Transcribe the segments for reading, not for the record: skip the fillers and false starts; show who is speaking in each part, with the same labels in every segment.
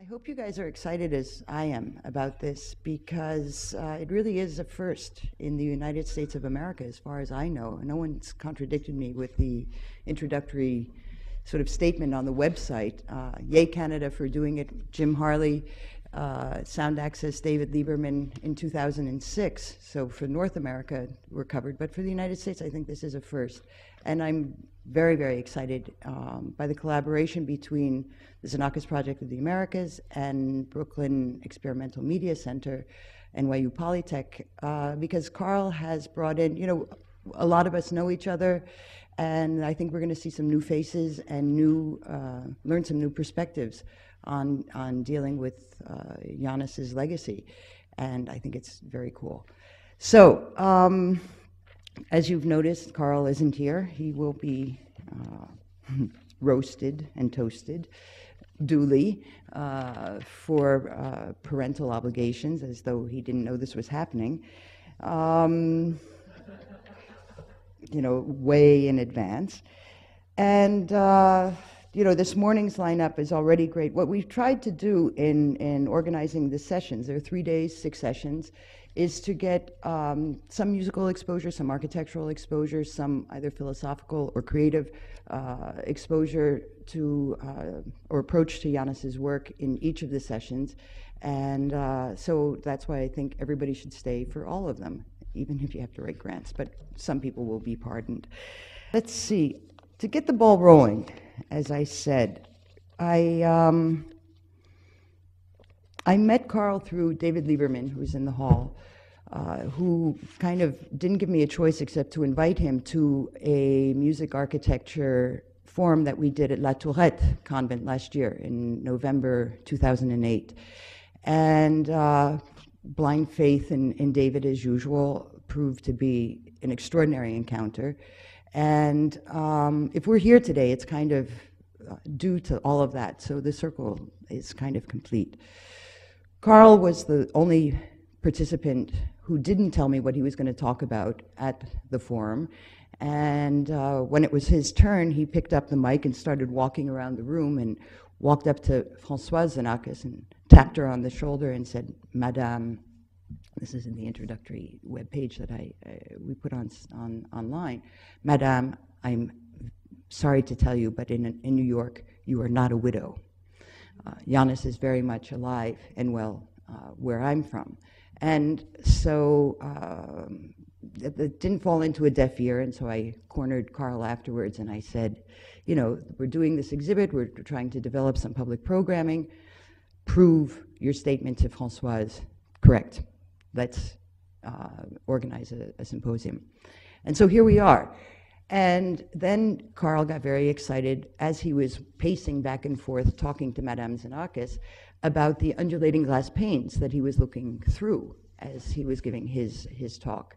Speaker 1: I hope you guys are excited as I am about this because it really is a first in the United States of America, as far as I know. No one's contradicted me with the introductory sort of statement on the website. Yay, Canada, for doing it. Jim Harley, Sound Access, David Lieberman in 2006. So for North America, we're covered. But for the United States, I think this is a first. And I'm very, very excited by the collaboration between the Xenakis Project of the Americas and Brooklyn Experimental Media Center, NYU Polytech, because Carl has brought in, a lot of us know each other, and I think we're going to see some new faces and learn some new perspectives on dealing with Janis's legacy, and I think it's very cool. So, as you've noticed, Carl isn't here. He will be roasted and toasted duly for parental obligations, as though he didn't know this was happening, way in advance. And this morning's lineup is already great. What we've tried to do in organizing the sessions, there are 3 days, 6 sessions, is to get some musical exposure, some architectural exposure, some either philosophical or creative exposure to or approach to Janis's work in each of the sessions. And so that's why I think everybody should stay for all of them, even if you have to write grants, but some people will be pardoned. Let's see. To get the ball rolling, as I said, I met Carl through David Lieberman, who's in the hall, who kind of didn't give me a choice except to invite him to a music architecture forum that we did at La Tourette Convent last year in November 2008. And blind faith in David, as usual, proved to be an extraordinary encounter. And if we're here today, it's kind of due to all of that. So the circle is kind of complete. Carl was the only participant who didn't tell me what he was going to talk about at the forum. And when it was his turn, he picked up the mic and started walking around the room and walked up to Françoise Xenakis and tapped her on the shoulder and said, "Madame," this is in the introductory webpage that we put online, "Madame, I'm sorry to tell you, but in New York, you are not a widow. Janis is very much alive and well where I'm from." And so it didn't fall into a deaf ear, and so I cornered Carl afterwards and I said, we're doing this exhibit, we're trying to develop some public programming, prove your statement to Françoise correct. Let's organize a symposium. And so here we are. And then Carl got very excited as he was pacing back and forth talking to Madame Xenakis about the undulating glass panes that he was looking through as he was giving his talk.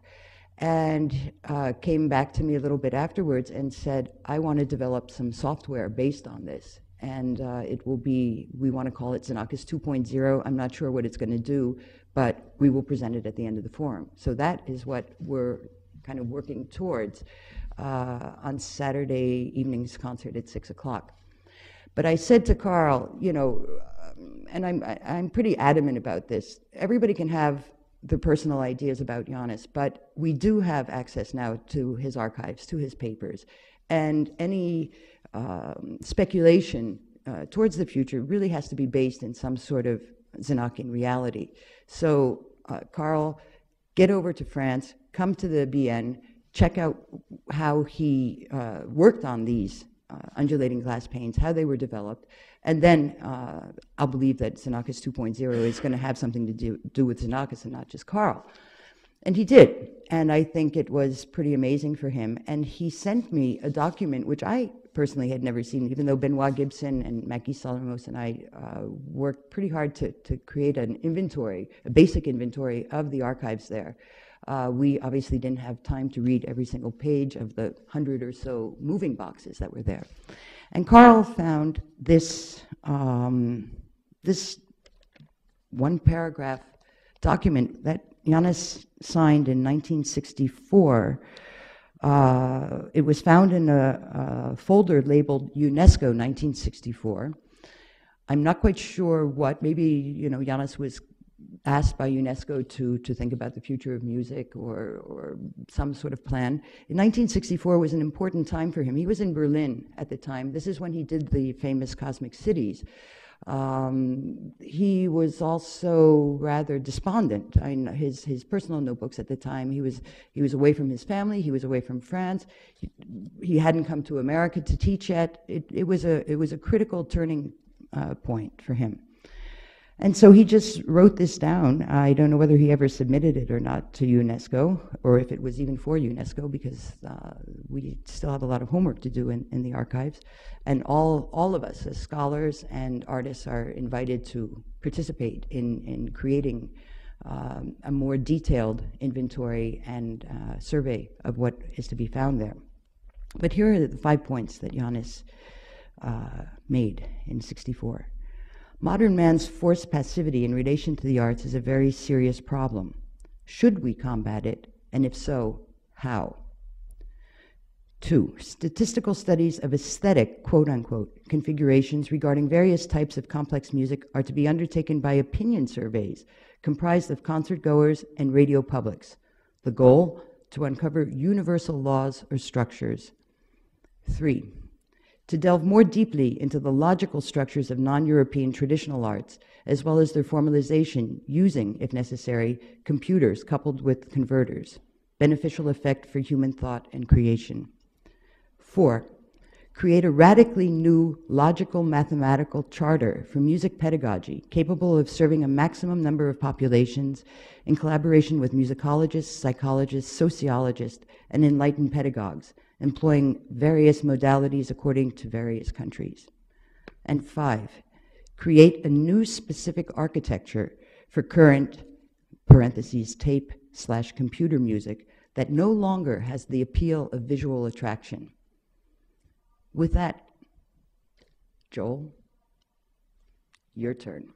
Speaker 1: And came back to me a little bit afterwards and said, "I want to develop some software based on this. And it will be, we want to call it Xenakis 2.0. I'm not sure what it's going to do, but we will present it at the end of the forum." So that is what we're kind of working towards on Saturday evening's concert at 6 o'clock. But I said to Carl, and I'm pretty adamant about this, everybody can have their personal ideas about Janis, but we do have access now to his archives, to his papers, and any speculation towards the future really has to be based in some sort of Xenakian reality. So Carl, get over to France, come to the BN, check out how he worked on these undulating glass panes, how they were developed, and then I'll believe that Xenakis 2.0 is going to have something to do with Xenakis and not just Carl. And he did, and I think it was pretty amazing for him. And he sent me a document which I personally had never seen, even though Benoit Gibson and Mackie Solomos and I worked pretty hard to create an inventory, a basic inventory of the archives there. We obviously didn't have time to read every single page of the 100 or so moving boxes that were there. And Carl found this, this one-paragraph document that Janis signed in 1964. It was found in a folder labeled UNESCO 1964. I'm not quite sure what, maybe, you know, Janis was asked by UNESCO to think about the future of music or some sort of plan. In 1964 was an important time for him. He was in Berlin at the time. This is when he did the famous Cosmic Cities. He was also rather despondent. His personal notebooks at the time, he was away from his family, he was away from France, he hadn't come to America to teach yet. It was a critical turning point for him. And so he just wrote this down. I don't know whether he ever submitted it or not to UNESCO, or if it was even for UNESCO, because we still have a lot of homework to do in the archives. And all of us as scholars and artists are invited to participate in creating a more detailed inventory and survey of what is to be found there. But here are the 5 points that Janis made in '64. Modern man's forced passivity in relation to the arts is a very serious problem. Should we combat it? And if so, how? 2, statistical studies of aesthetic, quote unquote, configurations regarding various types of complex music are to be undertaken by opinion surveys comprised of concert goers and radio publics. The goal, to uncover universal laws or structures. 3, to delve more deeply into the logical structures of non-European traditional arts, as well as their formalization using, if necessary, computers coupled with converters, beneficial effect for human thought and creation. 4, create a radically new logical mathematical charter for music pedagogy capable of serving a maximum number of populations in collaboration with musicologists, psychologists, sociologists, and enlightened pedagogues, employing various modalities according to various countries. And 5, create a new specific architecture for current, parentheses, tape/computer music that no longer has the appeal of visual attraction. With that, Joel, your turn.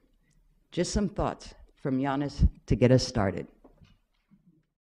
Speaker 1: Just some thoughts from Janis to get us started.